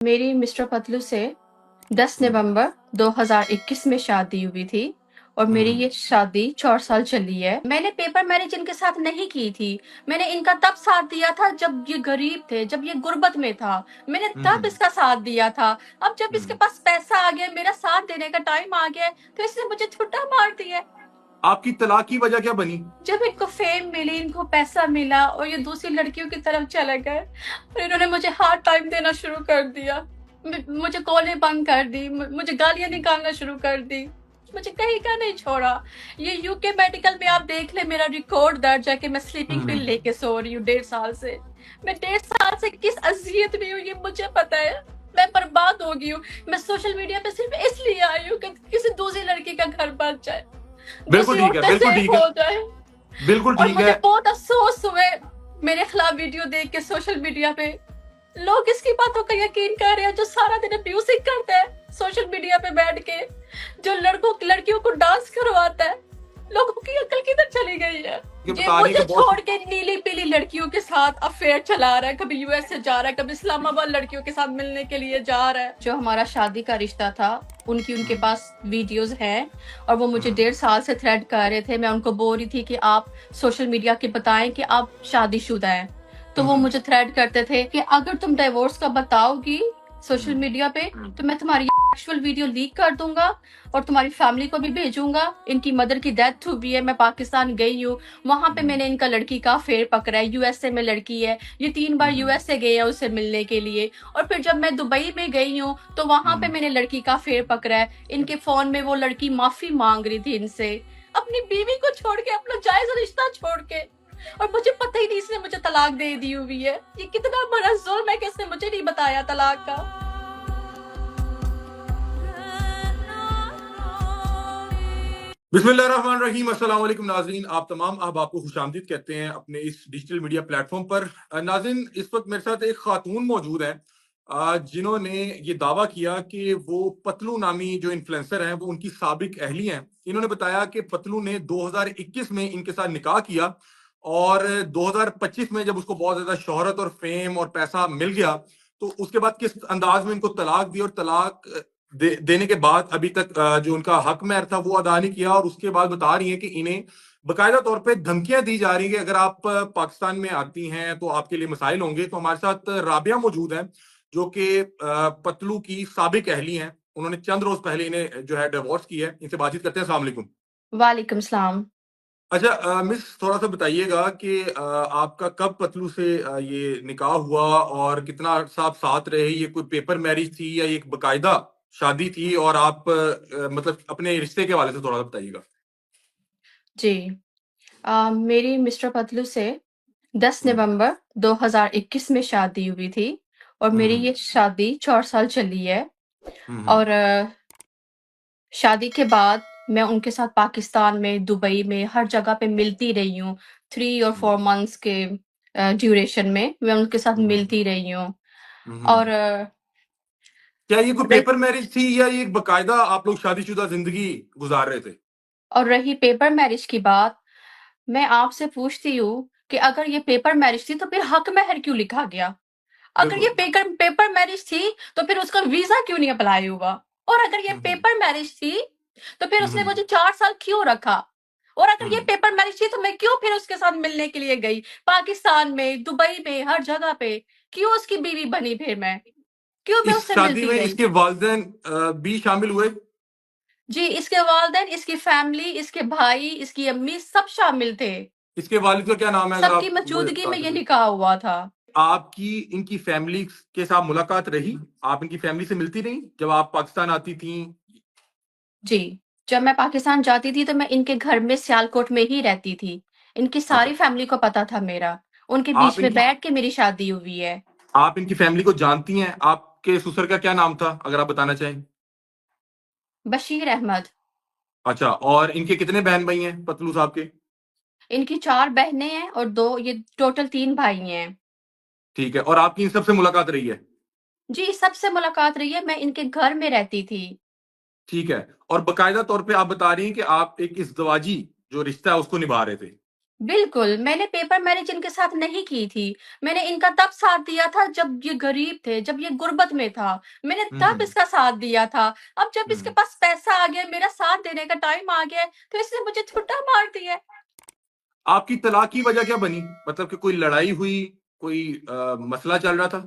मेरी मिस्टर पतलू से 10 नवंबर 2021 में शादी हुई थी और मेरी ये शादी 4 साल चली है। मैंने पेपर मैरिज इनके साथ नहीं की थी। मैंने इनका तब साथ दिया था जब ये गरीब थे, जब ये गुर्बत में था। मैंने तब इसका साथ दिया था। अब जब इसके पास पैसा आ गया, मेरा साथ देने का टाइम आ गया, तो इसने मुझे छुट्टा मार दिया। आपकी तलाक की वजह क्या बनी? जब इनको फेम मिली, इनको पैसा मिला और ये दूसरी लड़कियों की तरफ चले गए और इन्होंने मुझे हार्ड टाइम देना शुरू कर दिया। मुझे कॉलें बंद कर दी, मुझे गालियां निकालना शुरू कर दी, मुझे कहीं का नहीं छोड़ा। ये यूके मेडिकल में आप देख ले, मेरा रिकॉर्ड दर्ज है कि मैं स्लीपिंग पिल लेके सो रही हूँ 1.5 साल से। मैं 1.5 साल से किस अजियत में हूँ ये मुझे पता है। मैं बर्बाद हो गई हूँ। मैं सोशल मीडिया पे सिर्फ इसलिए आई हूँ कि किसी दूसरी लड़की का घर बन जाए, बिल्कुल दूसरी ठीक है, औरतें बिल्कुल सेफ ठीक है, हो जाए। बिल्कुल और ठीक मुझे है। बहुत अफसोस हुए मेरे खिलाफ वीडियो देख के सोशल मीडिया पे। लोग इसकी बातों का यकीन कर रहे हैं जो सारा दिन अब्यूजिंग करता है सोशल मीडिया पे बैठ के, जो लड़कियों को डांस करवाता है। लोगों की अकल किधर चली गई है? ये ये बता रही है मुझे कि बहुत छोड़ के नीली पीली लड़कियों के साथ अफेयर चला रहा है, कभी यूएस से जा रहा है, कभी इस्लामाबाद लड़कियों के साथ मिलने के लिए जा रहा है। जो हमारा शादी का रिश्ता था, उनके पास वीडियोस हैं और वो मुझे 1.5 साल से थ्रेट कर रहे थे। मैं उनको बोल रही थी कि आप सोशल मीडिया के बताएं कि आप शादीशुदा हैं, तो वो मुझे थ्रेट करते थे कि अगर तुम डिवोर्स का बताओगी सोशल मीडिया पे तो मैं तुम्हारी एक्चुअल वीडियो लीक कर दूंगा और तुम्हारी फैमिली को भी भेजूंगा। इनकी मदर की डेथ हुई है, मैं पाकिस्तान गई हूँ, वहां पे मैंने इनका लड़की का अफेयर पकड़ा है। यूएसए में लड़की है, ये 3 बार यूएसए गए है उससे मिलने के लिए। और फिर जब मैं दुबई में गई हूँ तो वहां पे मैंने लड़की का अफेयर पकड़ा है। इनके फोन में वो लड़की माफी मांग रही थी इनसे, अपनी बीवी को छोड़ के, अपना जायज रिश्ता छोड़ के। और मुझे पता ही नहीं इसने मुझे तलाक दे दी हुई है। ये कितना बड़ा जुल्म है कि इसने मुझे नहीं बताया तलाक का। बिस्मिल्लाहिर्रहमानिर्रहीम। अस्सलाम वालेकुम नाज़रीन, आप तमाम अहबाब को खुशामदीद कहते हैं अपने इस डिजिटल मीडिया प्लेटफॉर्म पर। नाज़रीन, इस वक्त मेरे साथ एक खातून मौजूद है जिन्होंने ये दावा किया कि वो पतलू नामी जो इन्फ्लुएंसर हैं वो उनकी साबिक अहली हैं। इन्होंने बताया कि पतलू ने 2021 में इनके साथ निकाह किया और 2025 में जब उसको बहुत ज्यादा शोहरत और फेम और पैसा मिल गया तो उसके बाद किस अंदाज में इनको तलाक दी और तलाक देने के बाद अभी तक जो उनका हक महर था वो अदा नहीं किया। और उसके बाद बता रही हैं कि इन्हें बकायदा तौर पे धमकियां दी जा रही हैं कि अगर आप पाकिस्तान में आती हैं तो आपके लिए मसाइल होंगे। तो हमारे साथ राबिया मौजूद है जो कि पतलू की साबिक अहली हैं। उन्होंने चंद रोज पहले इन्हें जो है डिवोर्स की है। इनसे बातचीत करते हैं। अस्सलाम वालेकुम। वालेकुम सलाम। अच्छा मिस, थोड़ा सा बताइएगा कि आपका कब पतलू से ये निकाह हुआ और कितना अर्सा आप साथ रहे? ये कोई पेपर मैरिज थी या ये एक बकायदा शादी थी? और आप मतलब अपने रिश्ते के हवाले से थोड़ा सा बताइएगा। जी, मेरी मिस्टर पतलू से 10 हम्म, नवंबर 2021 में शादी हुई थी और मेरी हम्म, ये शादी 4 साल चली है। हम्म, और शादी के बाद मैं उनके साथ पाकिस्तान में, दुबई में, हर जगह पे मिलती रही हूँ। 3 और 4 मंथ्स के ड्यूरेशन में मैं उनके साथ हम्म, मिलती रही हूँ। और हम्म। क्या ये कोई रही पेपर मैरिज थी या ये एक बकायदा आप लोग शादीशुदा जिंदगी गुजार रहे थे? और रही पेपर मैरिज की बात, मैं आपसे पूछती हूँ कि अगर ये पेपर मैरिज थी तो फिर हक महर क्यों लिखा गया? अगर ये बिल्कुल। पेपर मैरिज थी तो फिर उसका वीजा क्यों नहीं अप्लाई हुआ? और अगर ये हम्म, पेपर मैरिज थी तो फिर उसने हम्म, मुझे 4 साल क्यों रखा? और अगर ये हम्म। पेपर मैरिज थी तो मैं क्यों फिर उसके साथ मिलने के लिए गई? पाकिस्तान में, दुबई में, हर जगह पे क्यों उसकी बीवी बनी फिर मैं? क्यों मैं इस उससे शादी मिलती में रही? इसके वालिदैन भी शामिल हुए? जी, इसके वालिदैन, इसकी फैमिली, इसके भाई, इसकी अम्मी सब शामिल थे। इसके वालिद का क्या नाम है, अगर सबकी आप वो मौजूदगी बता में ये सकें? निकाह हुआ था। आपकी इनकी फैमिली के साथ मुलाकात रही? आप इनकी फैमिली से मिलती रही जब आप पाकिस्तान आती थी? जी, जब मैं पाकिस्तान जाती थी तो मैं इनके घर में सियालकोट में ही रहती थी। इनकी अच्छा। सारी फैमिली को पता था मेरा। उनके आप बीच में इनकी बैठ के मेरी शादी हुई है। आप इनकी फैमिली को जानती हैं? आपके ससुर का क्या नाम था, अगर आप बताना चाहें? बशीर अहमद। अच्छा, और इनके कितने बहन भाई हैं पतलू साहब के? इनकी 4 बहनें हैं और 2, ये टोटल 3 भाई हैं। ठीक है, और आपकी इन सबसे मुलाकात रही है? जी, सबसे मुलाकात रही है, मैं इनके घर में रहती थी। ठीक है। और बकायदा तौर पे आप बता रही हैं कि आप एक इज़्दवाजी जो रिश्ता है उसको निभा रहे थे? बिल्कुल, मैंने पेपर मैरिज इनके साथ नहीं की थी। मैंने इनका तब साथ दिया था जब ये गरीब थे, जब ये गुर्बत में था। मैंने तब हम्म इसका साथ दिया था। अब जब इसके हम्म पास पैसा आ गया, मेरा साथ देने का टाइम आ गया है, तो इसने मुझे ठुड्डा मार दिया है। आपकी तलाक की वजह क्या बनी? मतलब कि कोई लड़ाई हुई, कोई मसला चल रहा था?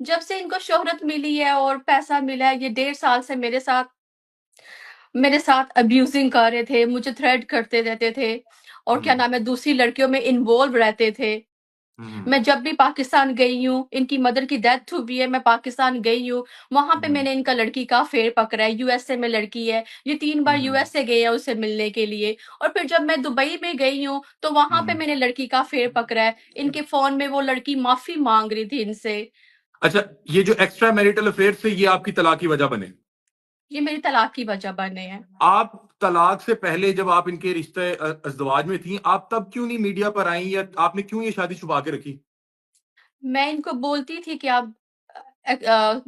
जब से इनको शोहरत मिली है और पैसा मिला है, ये 1.5 साल से मेरे साथ अब्यूज़िंग कर रहे थे, मुझे थ्रेट करते रहते थे और क्या हम्म नाम है, दूसरी लड़कियों में इन्वॉल्व रहते थे। हम्म मैं जब भी पाकिस्तान गई हूँ, इनकी मदर की डेथ हुई है, मैं पाकिस्तान गई हूँ, वहाँ पे हम्म मैंने इनका लड़की का अफ़ेयर पकड़ा है, यूएसए में लड़की है, ये 3 बार हम्म यूएसए गए हैं उससे मिलने के लिए और फिर जब मैं दुबई में गई हूँ, तो वहाँ पे हम्म। मैंने लड़की का अफ़ेयर पकड़ा है। इनके फ़ोन में वो लड़की माफ़ी माँग रही थी इनसे। अच्छा, ये जो एक्स्ट्रा मैरिटल अफेयर से ये आपकी तलाक की वजह बने? ये मेरी तलाक की वजह बने हैं। आप तलाक से पहले जब आप इनके रिश्ते अज़दवाज में थी, आप तब क्यों नहीं मीडिया पर आई, या आपने क्यों ये शादी छुपा के रखी? मैं इनको बोलती थी कि आप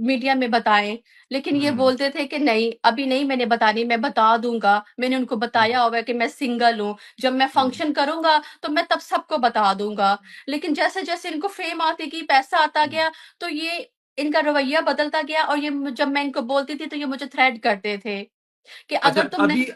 मीडिया में बताएँ, लेकिन ये हम्म बोलते थे कि नहीं, अभी नहीं मैंने बतानी, मैं बता दूँगा। मैंने उनको हम्म बताया हुआ है कि मैं सिंगल हूँ, जब मैं हम्म फंक्शन करूँगा, तो मैं तब सबको बता दूँगा। लेकिन जैसे-जैसे इनको फ़ेम आती गई, पैसा आता हम्म। गया, तो ये इनका रवैया बदलता गया और ये जब मैं इनको बोलती थी, तो ये मुझे थ्रेट करते थे कि अच्छा, अगर तुम अभी नहीं।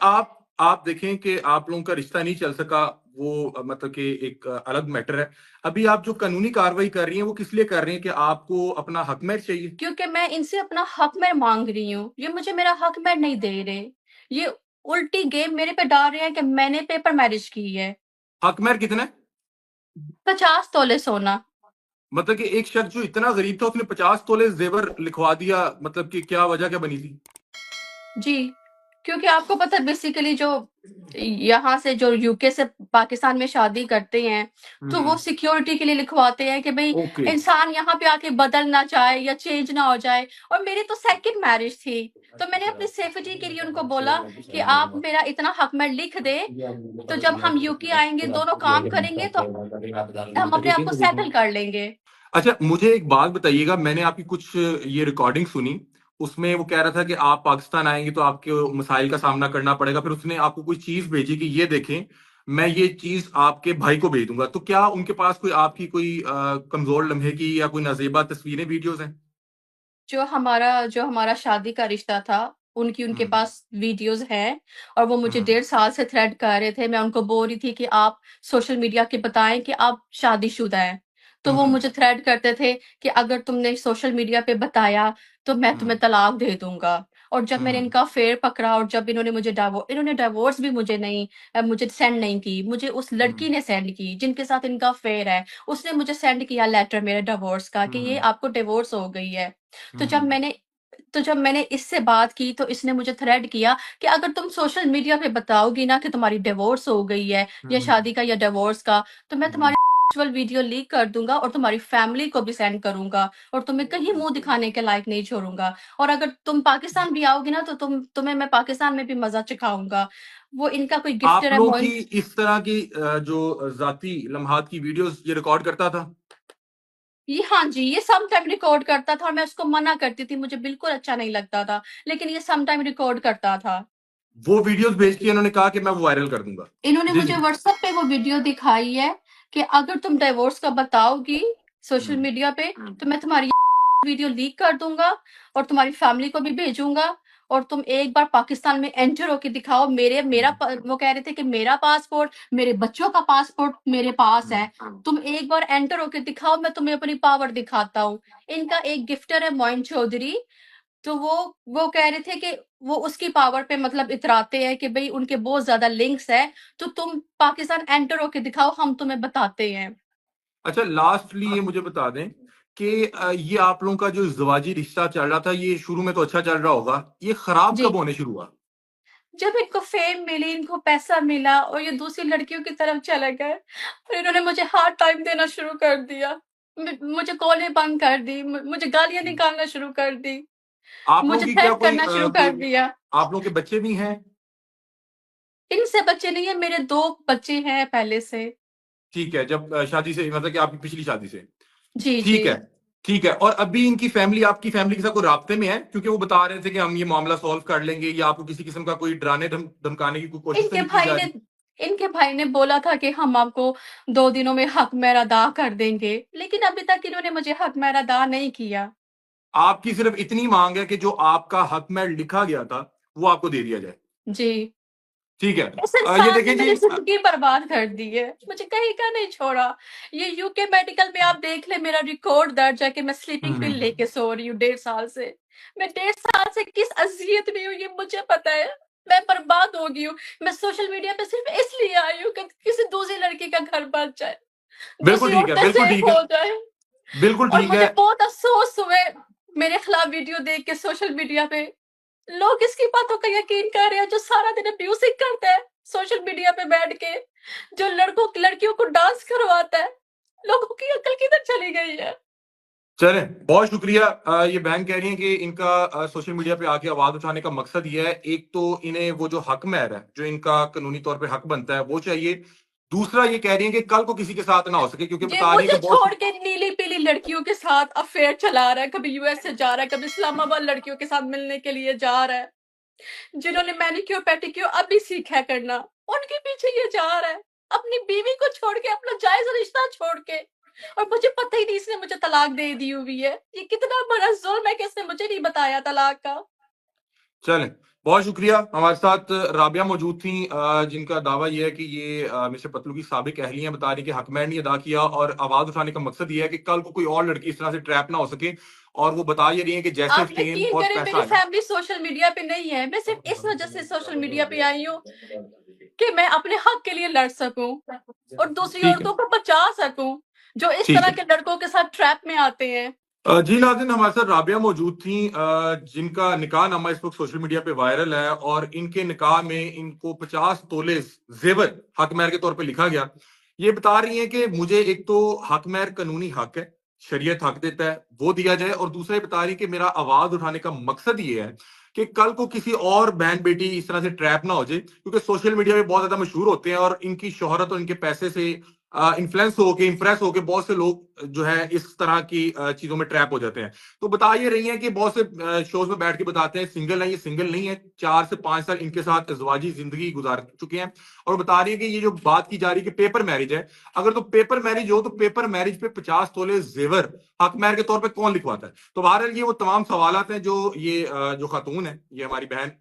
आप देखें कि आप लोगों का रिश्ता नहीं चल सका, वो मतलब कि एक अलग मैटर है। अभी आप जो कानूनी कार्रवाई कर रही हैं, वो किस लिए कर रही हैं? कि आपको अपना हक महर चाहिए? क्योंकि मैं इनसे अपना हक मैं माँग रही हूँ, ये मुझे मेरा हक मैं नहीं दे रहे। ये उल्टी गेम मेरे पे डाल रहे हैं कि मैंने पेपर मैरिज की है। हक महर कितना है? 50 तोले सोना। मतलब कि एक शख्स जो इतना गरीब था, उसने 50 तोले जेवर लिखवा दिया, मतलब कि क्या वजह क्या बनी थी? जी, क्योंकि आपको पता है बेसिकली जो यहाँ से जो यूके से पाकिस्तान में शादी करते हैं, तो वो हम्म। सिक्योरिटी के लिए लिखवाते हैं कि भई ओके। इंसान यहाँ पे आके बदल ना जाए या चेंज ना हो जाए और मेरी तो सेकंड मैरिज थी। तो मैंने अपनी सेफ्टी के लिए उनको बोला कि आप मेरा इतना हक में लिख दें, तो जब हम यूके आएँगे, दोनों काम करेंगे तो हम अपने आप को सेटल कर लेंगे। अच्छा, मुझे एक बात बताइएगा, मैंने आपकी कुछ ये रिकॉर्डिंग सुनी, उसमें वो कह रहा था कि आप पाकिस्तान आएँगे तो आपको मसाइल का सामना करना पड़ेगा, फिर उसने आपको कोई चीज़ भेजी कि ये देखें, मैं ये चीज़ आपके भाई को भेज दूँगा। तो क्या उनके पास कोई आपकी कोई कमज़ोर लम्हे की या कोई नाज़ेबा तस्वीरें, वीडियोज़ हैं? जो हमारा शादी का रिश्ता था, उनके हुँ, पास वीडियोज़ हैं और वो मुझे हुँ, 1.5 साल से थ्रेट कर रहे थे। मैं उनको बोल रही थी कि आप सोशल मीडिया के बताएँ कि आप शादीशुदा हैं। तो हुँ, वो हुँ, मुझे थ्रेट करते थे कि अगर तुमने सोशल मीडिया पे बताया, तो मैं हुँ, तुम्हें तलाक दे दूँगा। और जब मैंने हुँ, इनका अफ़ेयर पकड़ा और जब इन्होंने डिवोर्स भी मुझे सेंड नहीं की। मुझे उस हुँ, लड़की ने सेंड की, जिनके साथ इनका अफ़ेयर है। उसने मुझे सेंड किया लेटर मेरे डिवोर्स का हुँ, कि ये हुँ, आपको डिवोर्स हो गई है। तो हुँ, जब हुँ, मैंने तो जब मैंने इससे बात की तो इसने मुझे थ्रेट किया कि अगर तुम सोशल मीडिया पे बताओगी ना कि तुम्हारी डिवोर्स हो गई है हुँ, या हुँ, शादी का या डिवोर्स का, तो मैं हुँ, तुम्हारी सेक्सुअल वीडियो लीक कर दूँगा और तुम्हारी फैमिली को भी सेंड करूँगा और तुम्हें कहीं मुँह दिखाने के लायक नहीं छोड़ूँगा। और अगर तुम पाकिस्तान भी आओगी ना तो तुम्हें मैं पाकिस्तान में भी मज़ा चखाऊँगा। वो इनका कोई गिफ्टर आप है लोगों की मोइन। इस तरह की जो ज़ाती लम्हात की वीडियोज़ ये रिकॉर्ड करता था? ये हाँ जी, ये सम टाइम रिकॉर्ड करता था और मैं उसको मना करती थी, मुझे बिल्कुल अच्छा नहीं लगता था, लेकिन ये सम टाइम रिकॉर्ड करता था। वो वीडियोज़ भेज के इन्होंने कहा कि मैं वो वायरल कर दूँगा। इन्होंने जी, मुझे जी। व्हाट्सएप पे वो वीडियो दिखाई है कि अगर तुम डिवोर्स का बताओगी सोशल हुँ, मीडिया पे, तो मैं तुम्हारी वीडियो लीक कर दूँगा और तुम्हारी फैमिली को भी भेजूँगा और तुम एक बार पाकिस्तान में एंटर होके दिखाओ। मेरे मेरा हुँ, प वो कह रहे थे कि मेरा पासपोर्ट, मेरे बच्चों का पासपोर्ट मेरे पास हुँ, है। तुम एक बार एंटर होके दिखाओ, मैं तुम्हें अपनी पावर दिखाता हूँ। इनका एक गिफ्टर है मोइन चौधरी, तो वो कह रहे थे कि वो उसकी पावर पे मतलब इतराते हैं कि भई उनके बहुत ज़्यादा लिंक्स हैं, तो तुम पाकिस्तान एंटर होके दिखाओ, हम तुम्हें बताते हैं। अच्छा, लास्टली ये मुझे बता दें कि ये आप लोगों का जो इज़्दिवाजी रिश्ता चल रहा था, ये शुरू में तो अच्छा चल रहा होगा, ये खराब जी, कब होने शुरू हुआ? जब इनको फ़ेम मिली, इनको पैसा मिला और ये दूसरी लड़कियों की तरफ चले गए और इन्होंने मुझे हार्ड टाइम देना शुरू कर दिया। मुझे कॉलें बंद कर दी, मुझे गालियाँ हुँ। निकालना शुरू कर दी, आप लोगों मुझे की क्या थ्रेट कोई करना शुरू कर कोई दिया। आप लोगों के बच्चे भी हैं? इनसे बच्चे नहीं है, मेरे 2 बच्चे हैं पहले से। ठीक है, जब शादी से मतलब कि आपकी पिछली शादी से। जी, ठीक है, जी। ठीक है। और अभी इनकी फैमिली आपकी फैमिली के साथ कोई राब्ते में है? क्योंकि वो बता रहे थे कि हम ये मामला सॉल्व कर लेंगे, या आपको किसी किस्म का कोई डराने धमकाने की कोई कोशिश तो इनके नहीं की भाई जा ने रही? इनके भाई ने बोला था कि हम आपको 2 दिनों में हक महर अदा कर देंगे, लेकिन अभी तक इन्होंने मुझे हक महर अदा नहीं किया। आपकी सिर्फ इतनी मांग है कि जो आपका हक में लिखा गया था वो आपको दे दिया जाए। जी। ठीक है। इस ये इंसान ने देखें मेरी जी। ज़िंदगी बर्बाद कर दी है, मुझे कहीं का नहीं छोड़ा। ये यूके मेडिकल में आप देख लें, मेरा रिकॉर्ड दर्ज है कि मैं स्लीपिंग पिल हम्म। लेके सो रही हूँ 1.5 साल से। मैं 1.5 साल से किस अज़ियत में हूँ ये मुझे पता है। मैं बर्बाद हो गई हूँ। मैं सोशल मीडिया पे सिर्फ इसलिए आई हूँ कि किसी दूसरी लड़की का घर बन जाए, बिल्कुल दूसरी ठीक है, औरतें बिल्कुल सेफ ठीक है, हो जाए। बिल्कुल और ठीक है। मुझे बहुत अफ़सोस हुए मेरे खिलाफ वीडियो देख के सोशल मीडिया पे। लोग इसकी बातों का यकीन कर रहे हैं जो सारा दिन अब्यूसिंग करता है सोशल मीडिया पे बैठ के, जो लड़कियों को डांस करवाता है। लोगों की अकल किधर चली गई है? चलें, बहुत शुक्रिया। ये बहन कह रही हैं कि इनका सोशल मीडिया पे आके आवाज उठाने का मकसद ये है, एक तो इन्हें वो जो हक महर है, जो इनका कानूनी तौर पे हक बनता है, वो चाहिए। दूसरा ये कह रही हैं कि कल को किसी के साथ ना हो सके, क्योंकि ये बता रही हैं मुझे कि बहुत छोड़ के नीली-पीली लड़कियों के साथ अफेयर चला रहा है, कभी यूएस से जा रहा है, कभी इस्लामाबाद लड़कियों के साथ मिलने के लिए जा रहा है। जिन्होंने मैनीक्योर पेडिक्योर अभी सीखा है करना, उनके पीछे ये जा रहा है। अपनी बीवी को छोड़ के, अपना जायज़ रिश्ता छोड़ के। और मुझे पता ही नहीं इसने मुझे तलाक दे दी हुई है। ये कितना बड़ा ज़ुल्म है कि इसने मुझे नहीं बताया तलाक का। चलें, बहुत शुक्रिया। हमारे साथ राबिया मौजूद थी, जिनका दावा ये है कि ये मिस्टर पतलू की साबिक अहलियां बता रही कि हक महर नहीं अदा किया, और आवाज उठाने का मकसद ये है कि कल को कोई और लड़की इस तरह से ट्रैप ना हो सके। और वो बता ये रही है कि जैसे आप फेम यकीन और करें पैसा मेरी आए। फैमिली सोशल मीडिया पे नहीं है। मैं सिर्फ़ इस वज़ह से सोशल मीडिया पे आई हूँ कि मैं अपने हक के लिए लड़ सकूँ और दूसरी ठीक है, औरतों को बचा सकूँ, जो इस ठीक तरह है। के लड़कों के साथ ट्रैप में आते हैं। जी नाज़रीन, हमारे साथ राबिया मौजूद थी, जिनका निकाह नामा इस वक्त सोशल मीडिया पे वायरल है, और इनके निकाह में इनको 50 तोले जेवर हक महर के तौर पे लिखा गया। ये बता रही हैं कि मुझे एक तो हक महर कानूनी हक है, शरीयत हक देता है, वो दिया जाए। और दूसरा ये बता रही है कि मेरा आवाज उठाने का मकसद ये है कि कल को किसी और बहन बेटी इस तरह से ट्रैप ना हो जाए, क्योंकि सोशल मीडिया पे बहुत ज्यादा मशहूर होते हैं, और इनकी शोहरत और इनके पैसे से इन्फ्लुएंस होके, इंप्रेस होके बहुत से लोग जो है इस तरह की चीजों में ट्रैप हो जाते हैं। तो बता ये रही हैं कि बहुत से शोज में बैठ के बताते हैं सिंगल है, ये सिंगल नहीं है, 4 से 5 साल इनके साथ अजवाजी जिंदगी गुजार चुके हैं। और बता रही है कि ये जो बात की जा रही है कि पेपर मैरिज है, अगर तो पेपर मैरिज हो तो पेपर मैरिज पे 50 तोले जेवर हक महर के तौर पे कौन लिखवाता है। तो बहरहाल ये वो तमाम सवालात हैं जो ये जो खातून है, ये हमारी बहन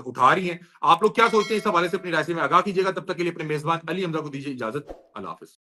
उठा रही हैं। आप लोग क्या सोचते हैं इस हवाले से अपनी राय से में आगाह कीजिएगा। तब तक के लिए अपने मेजबान अली हमजा को दीजिए इजाजत। अल्लाह हाफिज।